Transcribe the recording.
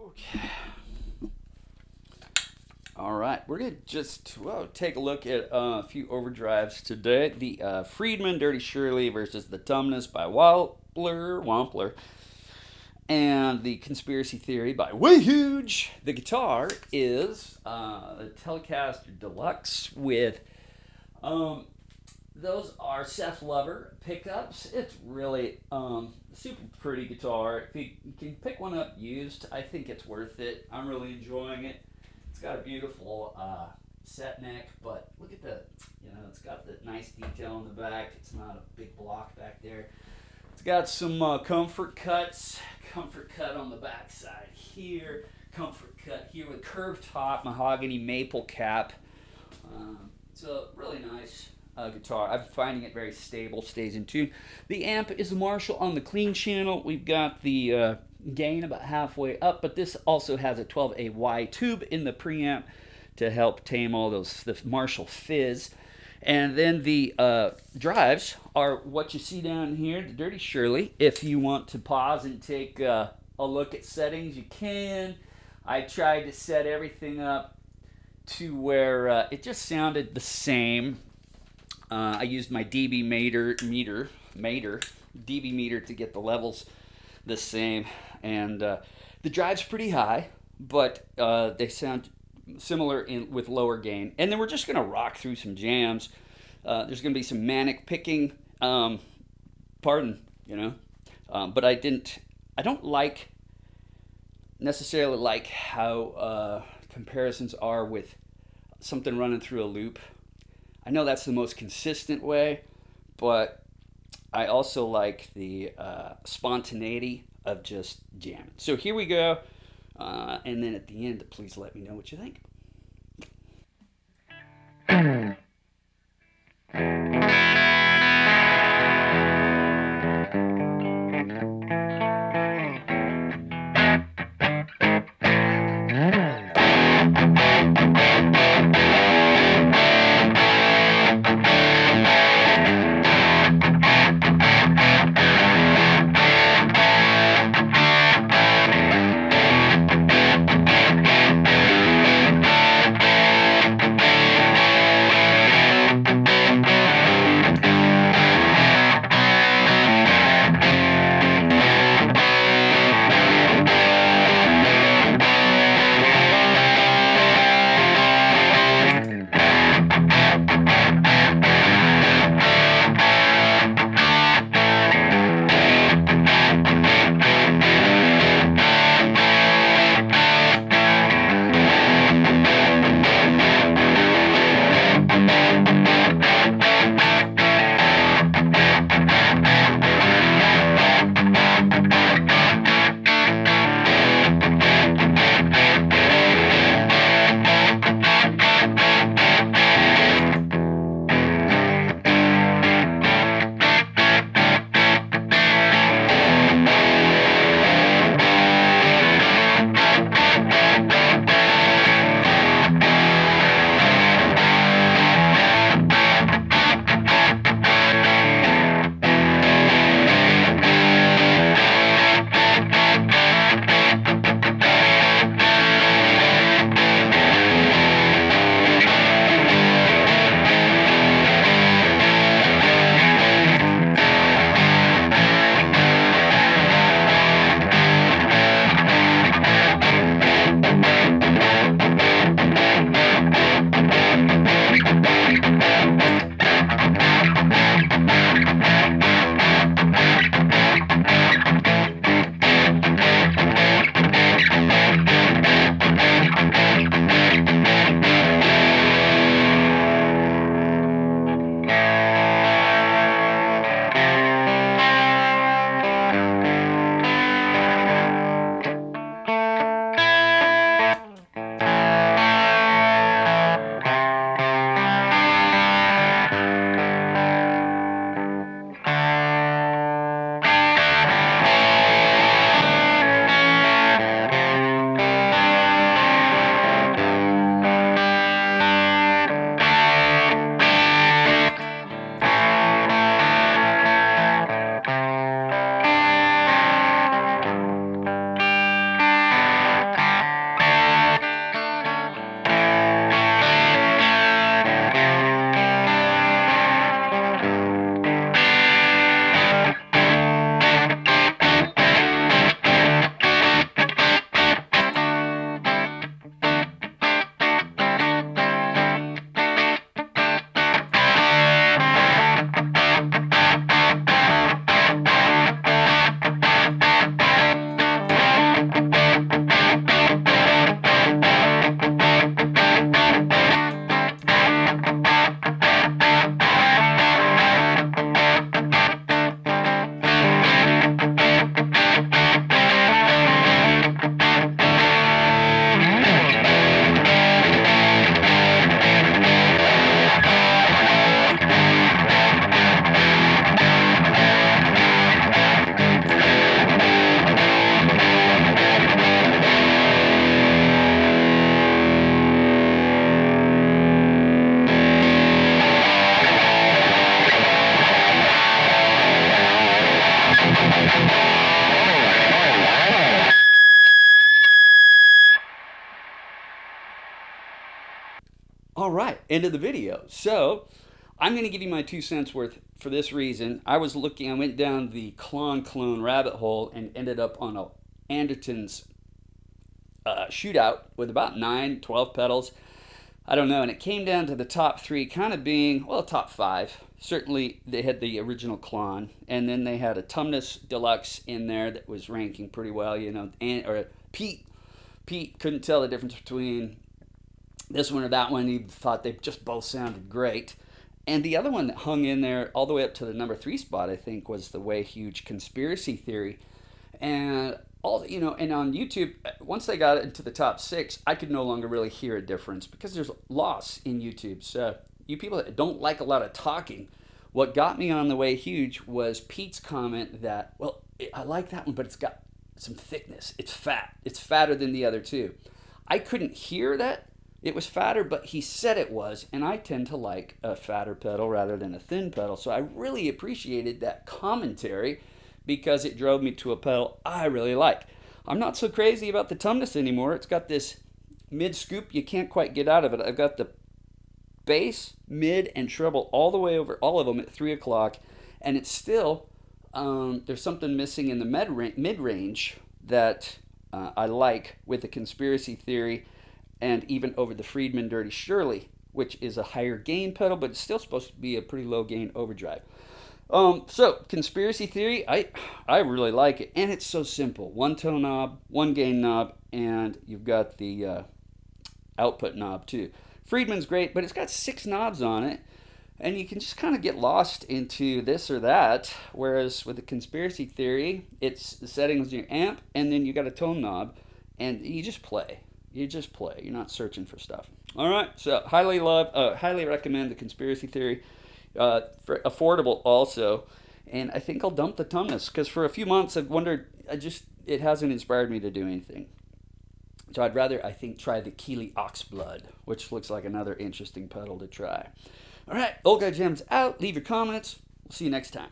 Okay. All right, we're gonna just take a look at a few overdrives today. The Friedman Dirty Shirley versus the Tumnus by Wampler, and the Conspiracy Theory by Way Huge. The guitar is the Telecaster Deluxe with um, those are Seth Lover pickups. It's really super pretty guitar. If you can pick one up used, I think it's worth it. I'm really enjoying it. It's got a beautiful set neck, but look at it's got the nice detail on the back. It's not a big block back there. It's got some comfort cuts. Comfort cut on the back side here. Comfort cut here with curved top, mahogany maple cap. It's a really nice guitar. I'm finding it very stable, stays in tune. The amp is a Marshall on the clean channel. We've got the gain about halfway up, but this also has a 12AY tube in the preamp to help tame all the Marshall fizz. And then the drives are what you see down here, the Dirty Shirley. If you want to pause and take a look at settings, you can. I tried to set everything up to where it just sounded the same. I used my dB meter to get the levels the same, and the drive's pretty high, but they sound similar with lower gain. And then we're just gonna rock through some jams. There's gonna be some manic picking, but I don't necessarily like how comparisons are with something running through a loop. I know that's the most consistent way, but I also like the spontaneity of just jamming. So here we go, and then at the end, please let me know what you think. All right, end of the video. So I'm going to give you my 2 cents worth for this reason. I went down the clone rabbit hole and ended up on a Anderton's shootout with about 9, 12 pedals. I don't know, and it came down to the top three kind of being, well, top five. Certainly, they had the original Klon, and then they had a Tumnus Deluxe in there that was ranking pretty well, or Pete couldn't tell the difference between this one or that one. He thought they just both sounded great. And the other one that hung in there all the way up to the number 3 spot, I think, was the Way Huge Conspiracy Theory. And and on YouTube, once they got it into the top 6, I could no longer really hear a difference because there's loss in YouTube. So you people that don't like a lot of talking, what got me on the Way Huge was Pete's comment that, well, I like that one, but it's got some thickness. It's fat. It's fatter than the other two. I couldn't hear that it was fatter, but he said it was, and I tend to like a fatter pedal rather than a thin pedal. So I really appreciated that commentary because it drove me to a pedal I really like. I'm not so crazy about the Tumnus anymore. It's got this mid scoop you can't quite get out of it. I've got the bass, mid, and treble all the way over all of them at 3 o'clock, and it's still there's something missing in the mid range that I like with the Conspiracy Theory, and even over the Friedman Dirty Shirley, which is a higher gain pedal, but it's still supposed to be a pretty low gain overdrive. So Conspiracy Theory, I really like it, and it's so simple. One tone knob, one gain knob, and you've got the output knob too. Friedman's great, but it's got 6 knobs on it, and you can just kind of get lost into this or that. Whereas with the Conspiracy Theory, it's the settings in your amp, and then you got a tone knob, and you just play. You're not searching for stuff. All right, so highly recommend the Conspiracy Theory. For affordable also, and I think I'll dump the Tumnus because for a few months I've wondered. It hasn't inspired me to do anything. So I'd rather, I think, try the Keeley Oxblood, which looks like another interesting pedal to try. All right, Old Guy Jams out. Leave your comments. We'll see you next time.